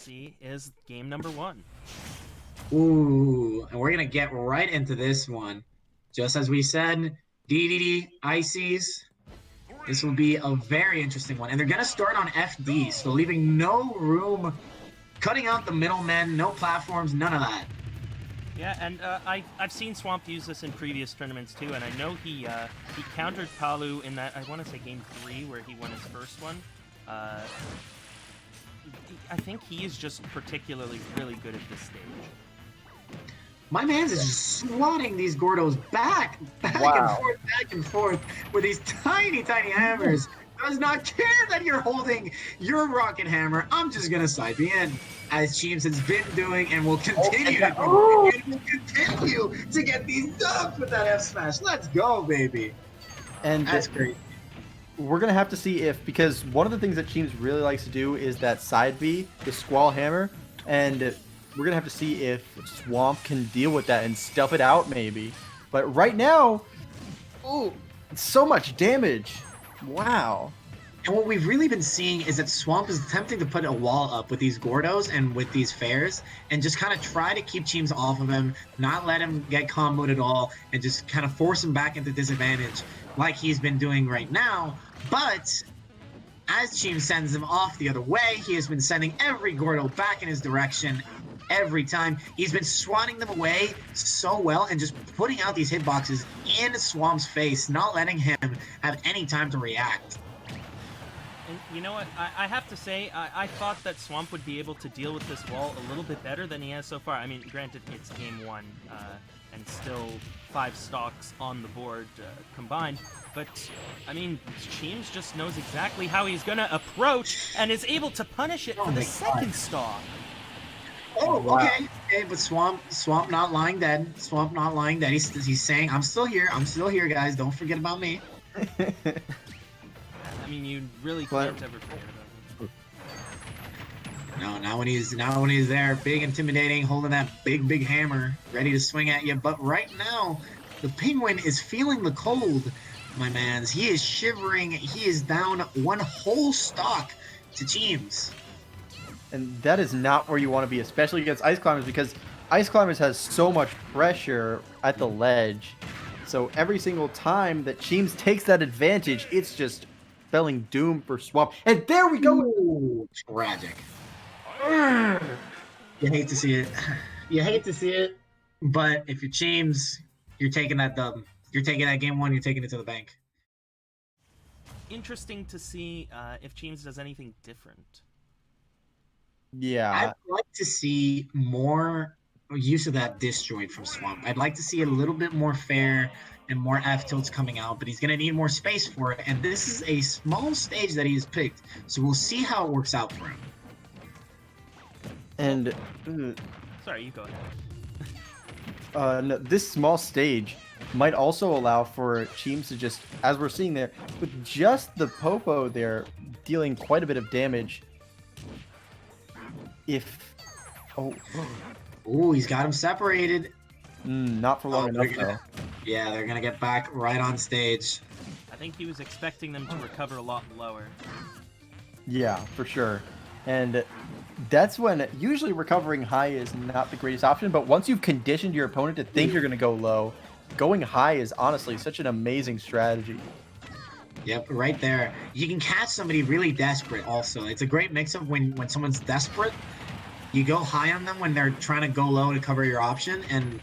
see is game number 1. Ooh, and we're gonna get right into this one. Just as we said, DDD ICs. This will be a very interesting one, and they're gonna start on FD, so leaving no room, cutting out the middlemen, no platforms, none of that. Yeah, and I've seen Swamp use this in previous tournaments too, and I know he countered Palu in that, I want to say game 3 where he won his first one. I think he is just particularly really good at this stage. My man's is just swatting these Gordos back and forth with these tiny, tiny hammers. Does not care that you're holding your rocket hammer. I'm just gonna side the end, as Cheems has been doing and will continue to do. It will continue to get these dubs with that F smash. Let's go, baby. And That's great. We're gonna have to see if, because one of the things that Cheems really likes to do is that side B, the Squall Hammer, and we're gonna have to see if Swamp can deal with that and stuff it out maybe. But right now, ooh, so much damage. Wow. And what we've really been seeing is that Swamp is attempting to put a wall up with these Gordos and with these Fairs, and just kind of try to keep Cheems off of him, not let him get comboed at all, and just kind of force him back into disadvantage like he's been doing right now. But as Cheems sends him off the other way, he has been sending every Gordo back in his direction every time. He's been swatting them away so well and just putting out these hitboxes in Swamp's face, not letting him have any time to react. And you know what? I have to say, I thought that Swamp would be able to deal with this wall a little bit better than he has so far. I mean, granted, it's game 1, and still 5 stocks on the board combined. But, I mean, Cheems just knows exactly how he's going to approach and is able to punish it for the second stock. Oh, okay. Okay, but Swamp not lying dead. Swamp not lying dead. He's saying, I'm still here, guys. Don't forget about me. I mean, you really can't ever forget about him. No, not when he's there, big, intimidating, holding that big hammer, ready to swing at you. But right now, the Penguin is feeling the cold, my mans. He is shivering. He is down one whole stock to Cheems. And that is not where you want to be, especially against Ice Climbers, because Ice Climbers has so much pressure at the ledge. So every single time that Cheems takes that advantage, it's just spelling doom for Swamp. And there we go! Ooh, tragic. You hate to see it. You hate to see it. But if you're Cheems, you're taking that dub. You're taking that game 1, you're taking it to the bank. Interesting to see if Cheems does anything different. Yeah. I'd like to see more use of that disjoint from Swamp. I'd like to see a little bit more fair and more F tilts coming out, but he's going to need more space for it. And this is a small stage that he has picked, so we'll see how it works out for him. And sorry, you go ahead. no, this small stage might also allow for Cheems to just, as we're seeing there, with just the Popo there, dealing quite a bit of damage. Ooh, he's got him separated. Not for long enough, though. Yeah, they're gonna get back right on stage. I think he was expecting them to recover a lot lower. Yeah, for sure. And that's when usually recovering high is not the greatest option, but once you've conditioned your opponent to think you're going to go low, going high is honestly such an amazing strategy. Yep, right there. You can catch somebody really desperate also. It's a great mix-up when someone's desperate. You go high on them when they're trying to go low to cover your option, and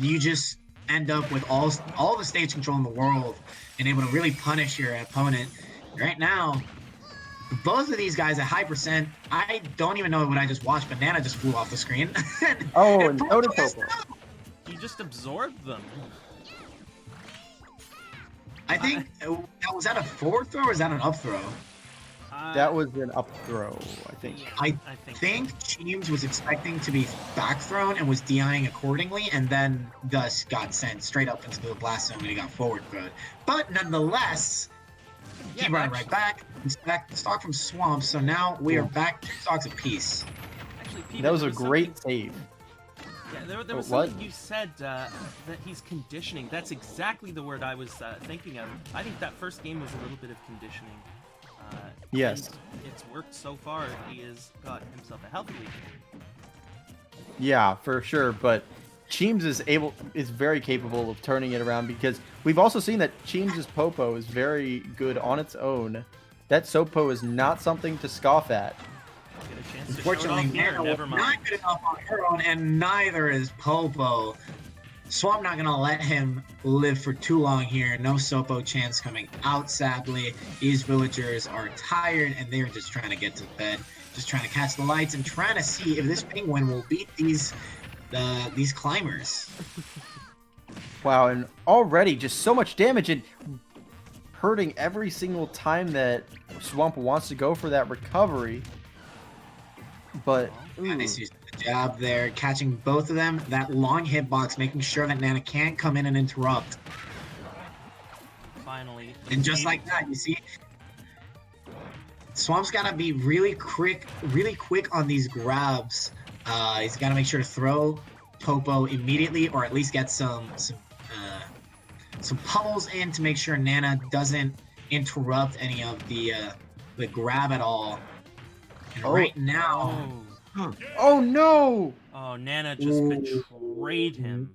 you just end up with all the stage control in the world and able to really punish your opponent. Right now, both of these guys at high percent, I don't even know what I just watched. Banana just flew off the screen. And Totem Popo. You just absorbed them. I think, was that a forward throw or was that an up throw? That was an up throw, I think. Yeah, I think think Cheems was expecting to be back thrown and was DIing accordingly, and then thus got sent straight up into the blast zone and he got forward thrown. But nonetheless, he brought it right back. He's back stock from Swamp, so now we are back 2 stocks apiece. Actually, Peter, That was a great save. Yeah, there was something you said that he's conditioning. That's exactly the word I was thinking of. I think that first game was a little bit of conditioning. Yes. And it's worked so far. He has got himself a health lead. Yeah, for sure. But Cheems is very capable of turning it around because we've also seen that Cheems' Popo is very good on its own. That Sopo is not something to scoff at. Get a chance to Unfortunately, show it off here. Nana was Never mind. not good enough on her own, and neither is Popo. Swamp not gonna let him live for too long here. No Sopo chance coming out, sadly. These villagers are tired, and they're just trying to get to bed. Just trying to catch the lights and trying to see if this penguin will beat these climbers. Wow, and already just so much damage and hurting every single time that Swamp wants to go for that recovery. But And they see the job there, catching both of them. That long hitbox, making sure that Nana can't come in and interrupt. Finally. And just like that, you see, Swamp's gotta be really quick on these grabs. He's gotta make sure to throw Popo immediately, or at least get some pummels in to make sure Nana doesn't interrupt any of the grab at all. And right now, oh no! Oh, Nana just betrayed him.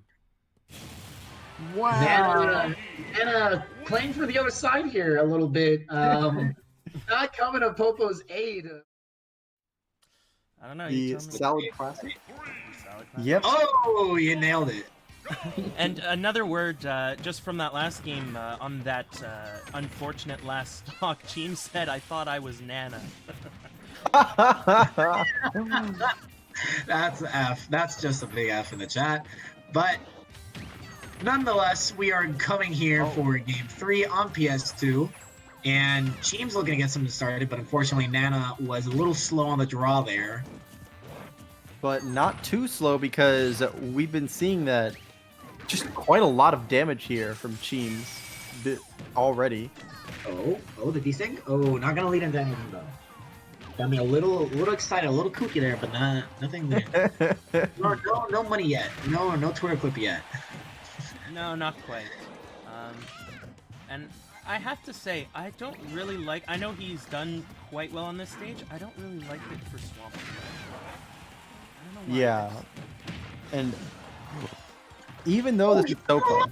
Wow. Nana playing for the other side here a little bit. Not coming to Popo's aid. I don't know. The salad classic. Yep. oh, you nailed it. And another word, just from that last game, on that unfortunate last stock, Cheem said, "I thought I was Nana." That's F. That's just a big F in the chat. But nonetheless, we are coming here for Game 3 on PS2. And Cheem's looking to get something started, but unfortunately Nana was a little slow on the draw there. But not too slow because we've been seeing that just quite a lot of damage here from Cheems already. Oh, the desync? Oh, not gonna lead into anything though. Got me a little excited, a little kooky there, but nothing there. no money yet. No Twitter clip yet. No, not quite. And I have to say, I don't really like... I know he's done quite well on this stage. I don't really like it for Swamp. I don't know why. Yeah. And even though this is Sopo.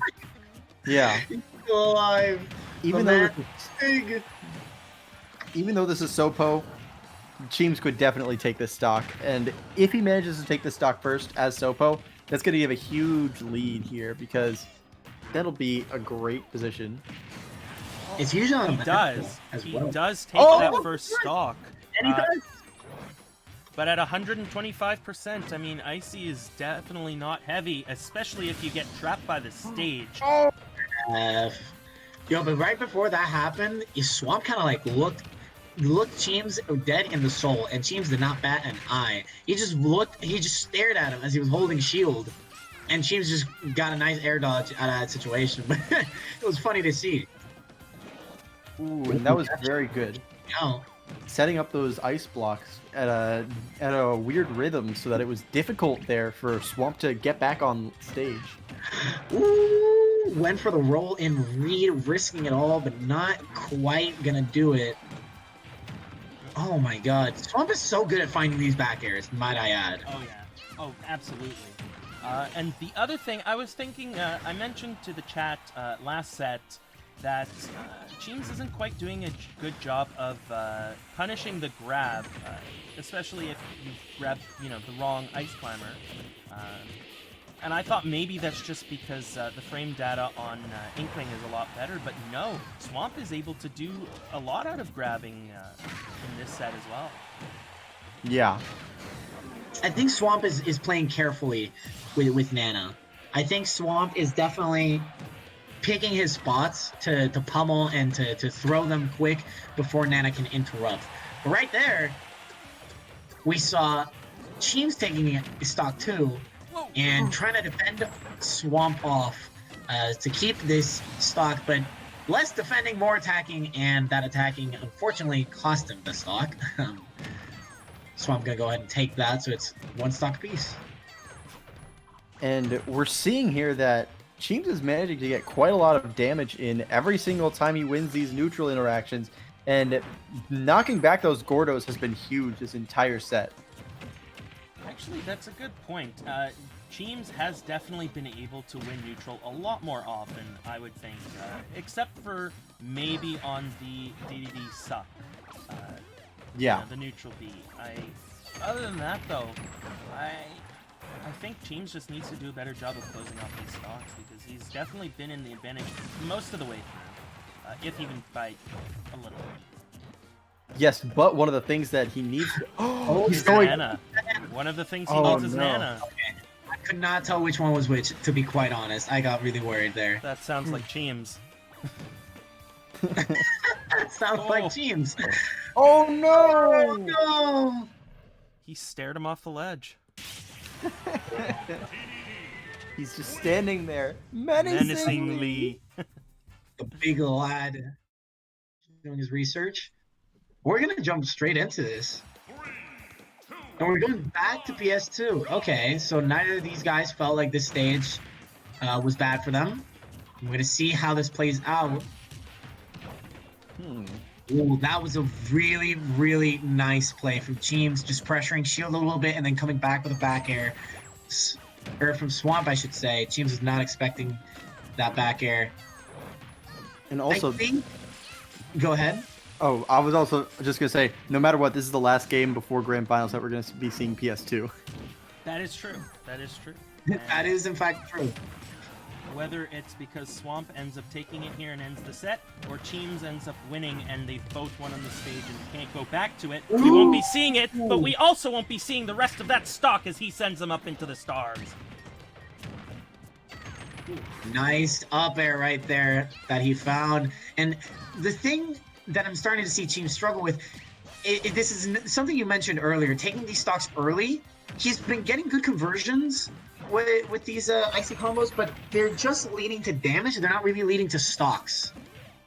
Yeah. He's still alive. Even though this is Sopo, Cheems could definitely take this stock. And if he manages to take this stock first as Sopo, that's going to give a huge lead here because that'll be a great position. It's usually on He the does. as He well. does take that first stock. And he does. But at 125%, I mean, Icy is definitely not heavy, especially if you get trapped by the stage. Yo, but right before that happened, Swamp kind of like looked Cheems dead in the soul, and Cheems did not bat an eye. He just stared at him as he was holding shield, and Cheems just got a nice air dodge out of that situation. But it was funny to see. Ooh, and that was very good. No. Setting up those ice blocks at a weird rhythm so that it was difficult there for Swamp to get back on stage. Ooh, went for the roll in read, risking it all, but not quite gonna do it. Oh my god. Swamp is so good at finding these back airs, might I add. Oh, yeah. Oh, absolutely. And the other thing, I was thinking, I mentioned to the chat last set that Cheems isn't quite doing a good job of punishing the grab, especially if you grab, the wrong ice climber. And I thought maybe that's just because the frame data on Inkling is a lot better, but no, Swamp is able to do a lot out of grabbing in this set as well. Yeah. I think Swamp is playing carefully with Nana. I think Swamp is definitely picking his spots to pummel and to throw them quick before Nana can interrupt. But right there, we saw Cheems taking stock too and trying to defend Swamp off to keep this stock, but less defending, more attacking, and that attacking unfortunately cost him the stock. Swamp gonna go ahead and take that, so it's one stock apiece. And we're seeing here that Cheems is managing to get quite a lot of damage in every single time he wins these neutral interactions. And knocking back those Gordos has been huge this entire set. Actually, that's a good point. Cheems has definitely been able to win neutral a lot more often, I would think, except for maybe on the Dedede suck. Yeah. The neutral B. Other than that, though, I think Cheems just needs to do a better job of closing off these stocks because he's definitely been in the advantage most of the way through, if even by a little. Yes, but one of the things that he needs to... Oh, he's going... Nana. One of the things he Oh, needs is no. Nana. I could not tell which one was which, to be quite honest. I got really worried there. That sounds like Cheems. That sounds like Cheems. Oh no! Oh no! He stared him off the ledge. He's just standing there, Menacingly. The big lad doing his research. We're gonna jump straight into this. And we're going back to PS2. Okay, so neither of these guys felt like this stage was bad for them. I'm gonna see how this plays out. Ooh, that was a really, really nice play from Cheems, just pressuring Shield a little bit and then coming back with a back air. Or from Swamp, I should say. Cheems was not expecting that back air. And also... I think... Go ahead. Oh, I was also just going to say, no matter what, this is the last game before Grand Finals that we're going to be seeing PS2. That is true. That is true. That is, in fact, true. Whether it's because Swamp ends up taking it here and ends the set, or Cheems ends up winning and they've both won on the stage and can't go back to it, we won't be seeing it, but we also won't be seeing the rest of that stock as he sends them up into the stars. Nice up air right there that he found. And the thing that I'm starting to see Cheems struggle with, this is something you mentioned earlier, taking these stocks early. He's been getting good conversions with these icy combos, but they're just leading to damage. They're not really leading to stocks.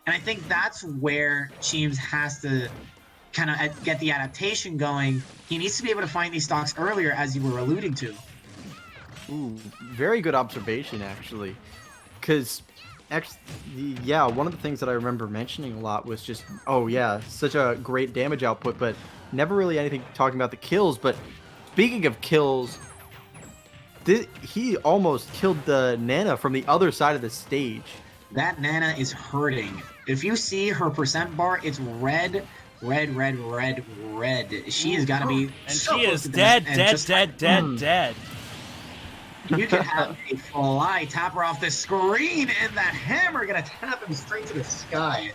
And I think that's where Cheems has to kind of get the adaptation going. He needs to be able to find these stocks earlier, as you were alluding to. Ooh, very good observation, actually. Because, yeah, one of the things that I remember mentioning a lot was just, oh yeah, such a great damage output, but never really anything talking about the kills. But speaking of kills, he almost killed the Nana from the other side of the stage. That Nana is hurting. If you see her percent bar, it's red, red, red, red, red. She has got to be And so she close is to dead, death, and dead, just dead, dead, dead. You can have a fly tap her off the screen, and that hammer gonna tap him straight to the sky.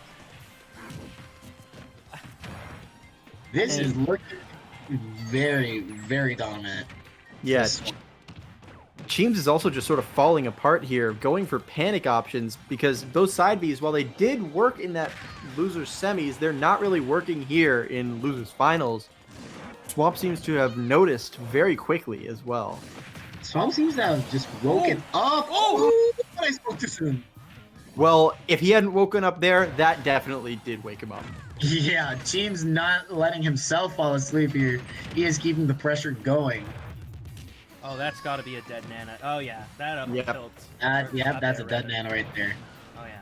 This is looking very, very dominant. Yeah, Cheems is also just sort of falling apart here, going for panic options, because those side Bs, while they did work in that loser's semis, they're not really working here in loser's finals. Swamp seems to have noticed very quickly as well. Swamp seems to have just woken up. Oh, I spoke too soon. Well, if he hadn't woken up there, that definitely did wake him up. Yeah, Cheem's not letting himself fall asleep here. He is keeping the pressure going. Oh, that's got to be a dead Nana. Oh yeah, that up Yep. tilt. Yeah, that's a Up dead there, Nana right there. Oh yeah.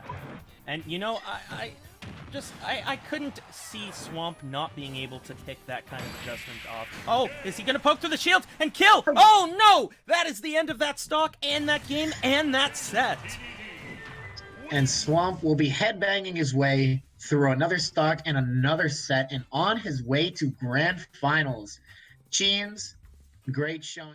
And you know, I couldn't see Swamp not being able to pick that kind of adjustment off. Oh, is he gonna poke through the shield and kill? Oh no! That is the end of that stock and that game and that set. And Swamp will be headbanging his way through another stock and another set and on his way to grand finals. Cheems, great showing.